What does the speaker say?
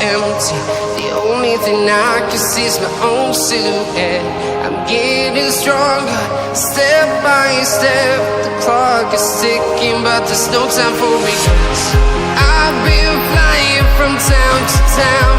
empty. The only thing I can see is my own silhouette. I'm getting stronger, step by step. The clock is ticking, but there's no time for me. I've been flying from town to town,